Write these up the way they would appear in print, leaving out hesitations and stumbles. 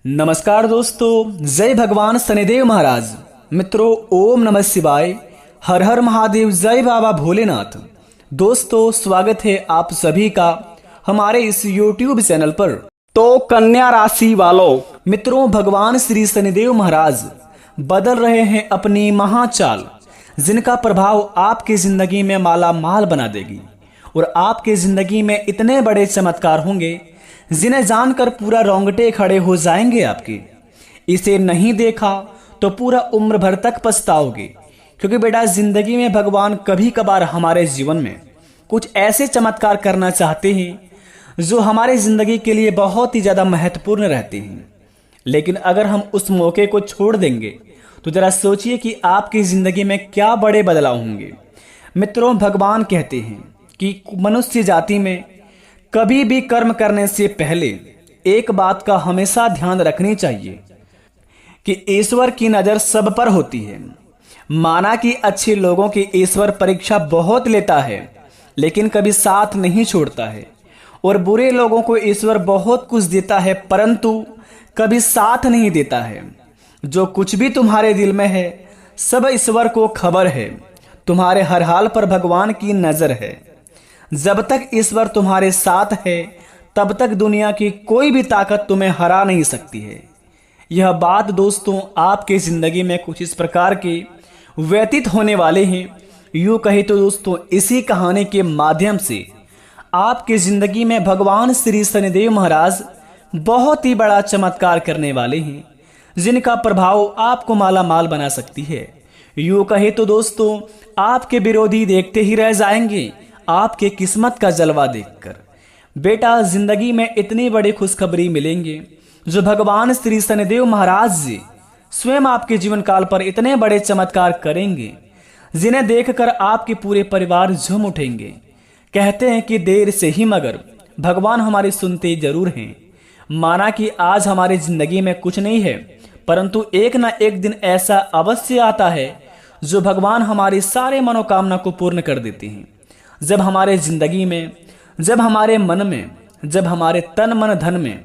नमस्कार दोस्तों, जय भगवान शनिदेव महाराज। मित्रों, ओम नमः शिवाय, हर हर महादेव, जय बाबा भोलेनाथ। दोस्तों, स्वागत है आप सभी का हमारे इस YouTube चैनल पर। तो कन्या राशि वालों, मित्रों, भगवान श्री शनिदेव महाराज बदल रहे हैं अपनी महाचाल, जिनका प्रभाव आपकी जिंदगी में माला माल बना देगी और आपकी जिंदगी में इतने बड़े चमत्कार होंगे जिन्हें जानकर पूरा रोंगटे खड़े हो जाएंगे आपके। इसे नहीं देखा तो पूरा उम्र भर तक पछताओगे, क्योंकि बेटा जिंदगी में भगवान कभी कभार हमारे जीवन में कुछ ऐसे चमत्कार करना चाहते हैं जो हमारे जिंदगी के लिए बहुत ही ज्यादा महत्वपूर्ण रहते हैं। लेकिन अगर हम उस मौके को छोड़ देंगे तो जरा सोचिए कि आपकी जिंदगी में क्या बड़े बदलाव होंगे। मित्रों, भगवान कहते हैं कि मनुष्य जाति में कभी भी कर्म करने से पहले एक बात का हमेशा ध्यान रखनी चाहिए कि ईश्वर की नज़र सब पर होती है। माना कि अच्छे लोगों की ईश्वर परीक्षा बहुत लेता है, लेकिन कभी साथ नहीं छोड़ता है, और बुरे लोगों को ईश्वर बहुत कुछ देता है परंतु कभी साथ नहीं देता है। जो कुछ भी तुम्हारे दिल में है सब ईश्वर को खबर है। तुम्हारे हर हाल पर भगवान की नज़र है। जब तक ईश्वर तुम्हारे साथ है तब तक दुनिया की कोई भी ताकत तुम्हें हरा नहीं सकती है। यह बात दोस्तों आपके जिंदगी में कुछ इस प्रकार के व्यतीत होने वाले हैं। यूँ कहे तो दोस्तों, इसी कहानी के माध्यम से आपके जिंदगी में भगवान श्री शनिदेव महाराज बहुत ही बड़ा चमत्कार करने वाले हैं, जिनका प्रभाव आपको माला माल बना सकती है। यूँ कहे तो दोस्तों, आपके विरोधी देखते ही रह जाएंगे आपके किस्मत का जलवा देखकर। बेटा, जिंदगी में इतनी बड़ी खुशखबरी मिलेंगे जो भगवान श्री शनिदेव महाराज जी स्वयं आपके जीवन काल पर इतने बड़े चमत्कार करेंगे, जिन्हें देखकर आपके पूरे परिवार झूम उठेंगे। कहते हैं कि देर से ही मगर भगवान हमारी सुनते जरूर हैं। माना कि आज हमारी जिंदगी में कुछ नहीं है, परंतु एक ना एक दिन ऐसा अवश्य आता है जो भगवान हमारी सारे मनोकामना को पूर्ण कर देते हैं। जब हमारे जिंदगी में, जब हमारे मन में, जब हमारे तन मन धन में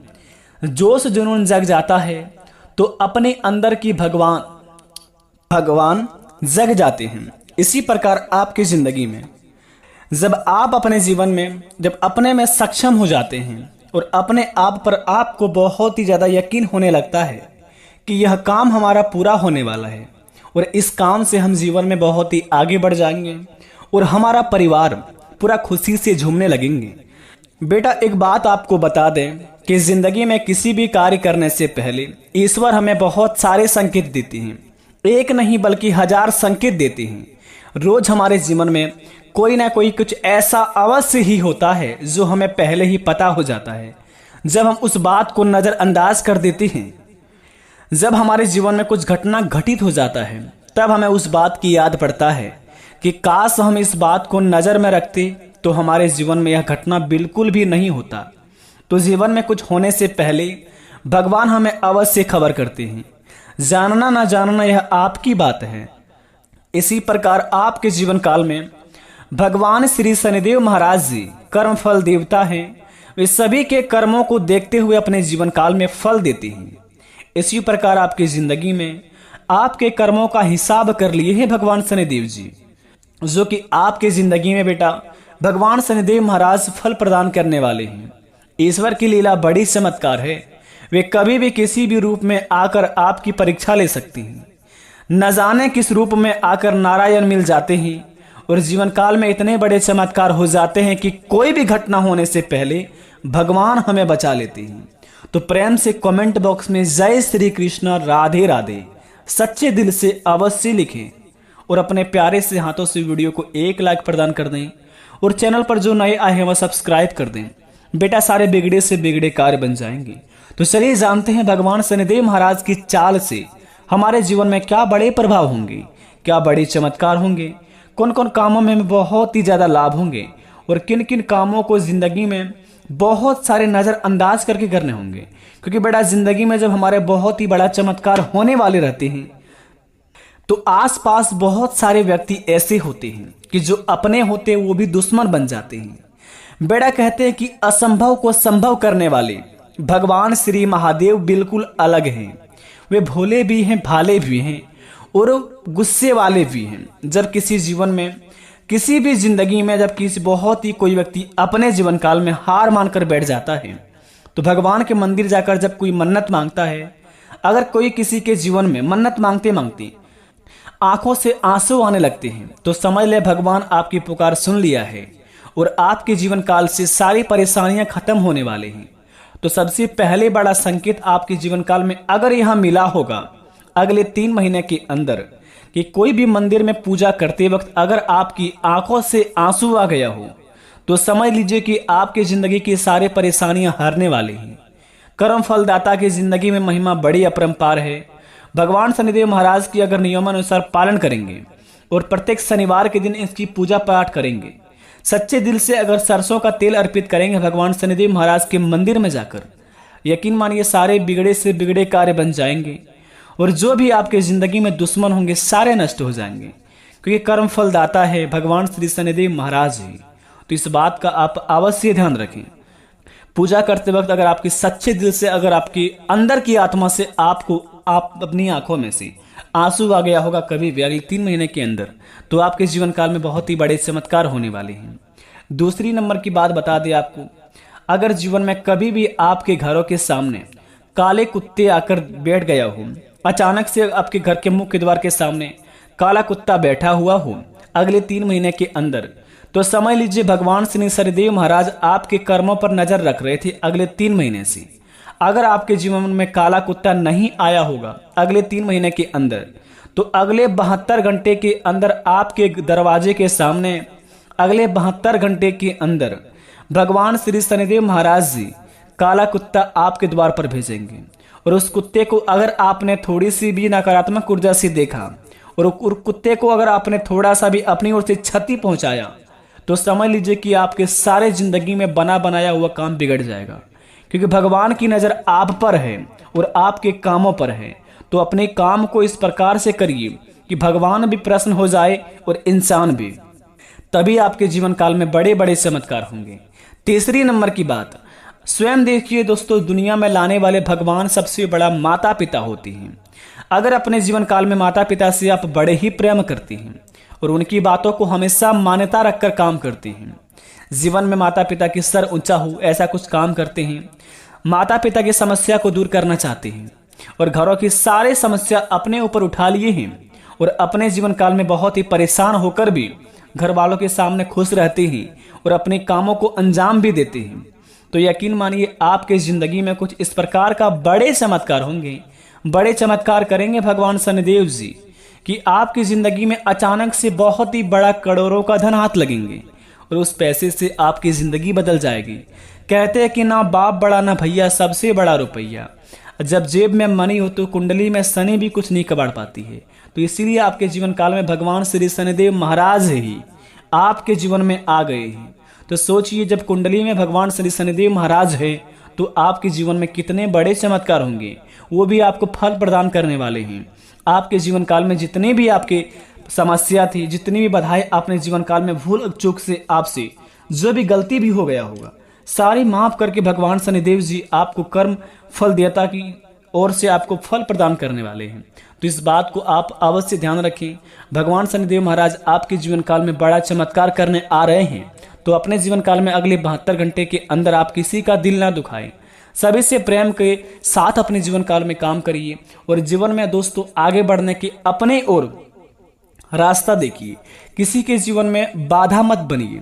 जोश जुनून जग जाता है तो अपने अंदर की भगवान जग जाते हैं। इसी प्रकार आपकी जिंदगी में जब आप अपने जीवन में जब अपने में सक्षम हो जाते हैं और अपने आप पर आपको बहुत ही ज़्यादा यकीन होने लगता है कि यह काम हमारा पूरा होने वाला है और इस काम से हम जीवन में बहुत ही आगे बढ़ जाएंगे और हमारा परिवार पूरा खुशी से झूमने लगेंगे। बेटा, एक बात आपको बता दें कि जिंदगी में किसी भी कार्य करने से पहले ईश्वर हमें बहुत सारे संकेत देते हैं। एक नहीं बल्कि 1000 संकेत देते हैं। रोज हमारे जीवन में कोई ना कोई कुछ ऐसा अवश्य ही होता है जो हमें पहले ही पता हो जाता है। जब हम उस बात को नज़रअंदाज कर देते हैं, जब हमारे जीवन में कुछ घटना घटित हो जाता है, तब हमें उस बात की याद पड़ता है कि काश हम इस बात को नज़र में रखते तो हमारे जीवन में यह घटना बिल्कुल भी नहीं होता। तो जीवन में कुछ होने से पहले भगवान हमें अवश्य खबर करते हैं। जानना ना जानना यह आपकी बात है। इसी प्रकार आपके जीवन काल में भगवान श्री शनिदेव महाराज जी कर्मफल देवता हैं। वे सभी के कर्मों को देखते हुए अपने जीवन काल में फल देते हैं। इसी प्रकार आपकी जिंदगी में आपके कर्मों का हिसाब कर लिए हैं भगवान शनिदेव जी, जो कि आपके जिंदगी में बेटा भगवान शनिदेव महाराज फल प्रदान करने वाले हैं। ईश्वर की लीला बड़ी चमत्कार है। वे कभी भी किसी भी रूप में आकर आपकी परीक्षा ले सकती हैं। न जाने किस रूप में आकर नारायण मिल जाते हैं और जीवन काल में इतने बड़े चमत्कार हो जाते हैं कि कोई भी घटना होने से पहले भगवान हमें बचा लेते हैं। तो प्रेम से कमेंट बॉक्स में जय श्री कृष्ण, राधे राधे सच्चे दिल से अवश्य लिखें और अपने प्यारे से हाथों से वीडियो को एक लाइक प्रदान कर दें और चैनल पर जो नए आए हैं वह सब्सक्राइब कर दें। बेटा, सारे बिगड़े से बिगड़े कार्य बन जाएंगे। तो चलिए जानते हैं भगवान शनिदेव महाराज की चाल से हमारे जीवन में क्या बड़े प्रभाव होंगे, क्या बड़े चमत्कार होंगे, कौन कौन कामों में हमें बहुत ही ज़्यादा लाभ होंगे और किन किन कामों को जिंदगी में बहुत सारे नज़रअंदाज करके करने होंगे। क्योंकि बेटा, जिंदगी में जब हमारे बहुत ही बड़ा चमत्कार होने वाले रहते हैं तो आसपास बहुत सारे व्यक्ति ऐसे होते हैं कि जो अपने होते हैं वो भी दुश्मन बन जाते हैं। बेटा, कहते हैं कि असंभव को संभव करने वाले भगवान श्री महादेव बिल्कुल अलग हैं। वे भोले भी हैं, भाले भी हैं और गुस्से वाले भी हैं। जब किसी जीवन में, किसी भी जिंदगी में जब किसी बहुत ही कोई व्यक्ति अपने जीवन काल में हार मानकर बैठ जाता है, तो भगवान के मंदिर जाकर जब कोई मन्नत मांगता है, अगर कोई किसी के जीवन में मन्नत मांगते मांगते आंखों से आंसू आने लगते हैं, तो समझ ले भगवान आपकी पुकार सुन लिया है और आपके जीवन काल से सारी परेशानियां खत्म होने वाले हैं। तो सबसे पहले बड़ा संकेत आपके जीवन काल में अगर यहां मिला होगा अगले 3 महीने के अंदर, कि कोई भी मंदिर में पूजा करते वक्त अगर आपकी आंखों से आंसू आ गया हो, तो समझ लीजिए कि आपकी जिंदगी की सारी परेशानियां हारने वाली हैं। कर्म फलदाता की जिंदगी में महिमा बड़ी अपरंपार है। भगवान शनिदेव महाराज की अगर नियमानुसार पालन करेंगे और प्रत्येक शनिवार के दिन इसकी पूजा पाठ करेंगे, सच्चे दिल से अगर सरसों का तेल अर्पित करेंगे भगवान शनिदेव महाराज के मंदिर में जाकर, यकीन मानिए सारे बिगड़े से बिगड़े कार्य बन जाएंगे और जो भी आपके जिंदगी में दुश्मन होंगे सारे नष्ट हो जाएंगे, क्योंकि कर्म फलदाता है भगवान श्री शनिदेव महाराज ही। तो इस बात का आप अवश्य ध्यान रखें। पूजा करते वक्त अगर आपके सच्चे दिल से, अगर आपकी अंदर की आत्मा से आप अपनी आंखों में से आंसू आ गया होगा कभी भी अगले 3 महीने के अंदर, तो आपके जीवन काल में बहुत ही बड़े चमत्कार होने वाले हैं। दूसरी नंबर की बात बता दें आपको, अगर जीवन में कभी भी आपके घरों के सामने काले कुत्ते आकर बैठ गया हो, अचानक से आपके घर के मुख्य द्वार के सामने काला कुत्ता बैठा हुआ हो अगले 3 महीने के अंदर, तो समझ लीजिए भगवान श्री शनिदेव महाराज आपके कर्मों पर नजर रख रहे थे अगले 3 महीने से। अगर आपके जीवन में काला कुत्ता नहीं आया होगा अगले 3 महीने के अंदर, तो अगले 72 घंटे के अंदर आपके दरवाजे के सामने, अगले 72 घंटे के अंदर भगवान श्री शनिदेव महाराज जी काला कुत्ता आपके द्वार पर भेजेंगे। और उस कुत्ते को अगर आपने थोड़ी सी भी नकारात्मक ऊर्जा से देखा और कुत्ते को अगर आपने थोड़ा सा भी अपनी ओर से क्षति पहुंचाया, तो समझ लीजिए कि आपके सारे जिंदगी में बना बनाया हुआ काम बिगड़ जाएगा, क्योंकि भगवान की नजर आप पर है और आपके कामों पर है। तो अपने काम को इस प्रकार से करिए कि भगवान भी प्रसन्न हो जाए और इंसान भी, तभी आपके जीवन काल में बड़े बड़े चमत्कार होंगे। तीसरी नंबर की बात, स्वयं देखिए दोस्तों, दुनिया में लाने वाले भगवान सबसे बड़ा माता पिता होते हैं। अगर अपने जीवन काल में माता पिता से आप बड़े ही प्रेम करते हैं और उनकी बातों को हमेशा मान्यता रखकर काम करते हैं, जीवन में माता पिता की सर ऊंचा हो ऐसा कुछ काम करते हैं, माता पिता की समस्या को दूर करना चाहते हैं और घरों की सारी समस्या अपने ऊपर उठा लिए हैं और अपने जीवन काल में बहुत ही परेशान होकर भी घर वालों के सामने खुश रहते हैं और अपने कामों को अंजाम भी देते हैं, तो यकीन मानिए आपके जिंदगी में कुछ इस प्रकार का बड़े चमत्कार होंगे, बड़े चमत्कार करेंगे भगवान शनिदेव जी, कि आपकी जिंदगी में अचानक से बहुत ही बड़ा करोड़ों का धन हाथ लगेंगे और उस पैसे से आपकी जिंदगी बदल जाएगी। कहते हैं कि ना बाप बड़ा ना भैया, सबसे बड़ा रुपया। जब जेब में मनी हो तो कुंडली में शनि भी कुछ नहीं कबाड़ पाती है। तो इसीलिए आपके जीवन काल में भगवान श्री शनिदेव महाराज ही आपके जीवन में आ गए हैं। तो सोचिए, जब कुंडली में भगवान श्री शनिदेव महाराज है तो आपके जीवन में कितने बड़े चमत्कार होंगे, वो भी आपको फल प्रदान करने वाले हैं। आपके जीवन काल में जितने भी आपके समस्या थी, जितनी भी बाधाएं आपने जीवन काल में भूल चूक से आपसे जो भी गलती भी हो गया होगा, सारी माफ करके भगवान शनिदेव जी आपको कर्म फल देवता की ओर से आपको फल प्रदान करने वाले हैं। तो इस बात को आप अवश्य ध्यान रखें। भगवान शनिदेव महाराज आपके जीवन काल में बड़ा चमत्कार करने आ रहे हैं। तो अपने जीवन काल में अगले 72 घंटे के अंदर आप किसी का दिल ना दुखाएं, सभी से प्रेम के साथ अपने जीवन काल में काम करिए और जीवन में दोस्तों आगे बढ़ने के अपने ओर रास्ता देखिए। किसी के जीवन में बाधा मत बनिए।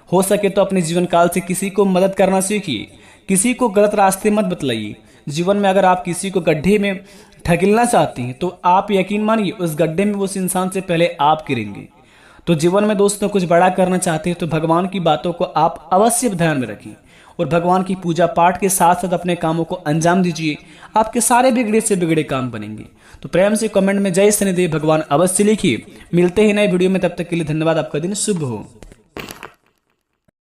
हो सके तो अपने जीवन काल से किसी को मदद करना सीखिए, किसी को गलत रास्ते मत बतलाइए। जीवन में अगर आप किसी को गड्ढे में ढकेलना चाहते हैं तो आप यकीन मानिए उस गड्ढे में उस इंसान से पहले आप गिरेंगे। तो जीवन में दोस्तों कुछ बड़ा करना चाहते हैं तो भगवान की बातों को आप अवश्य ध्यान में रखें और भगवान की पूजा पाठ के साथ साथ अपने कामों को अंजाम दीजिए। आपके सारे बिगड़े से बिगड़े काम बनेंगे। तो प्रेम से कमेंट में जय शनिदेव भगवान अवश्य लिखिए। मिलते हैं नए वीडियो में, तब तक के लिए धन्यवाद। आपका दिन शुभ हो।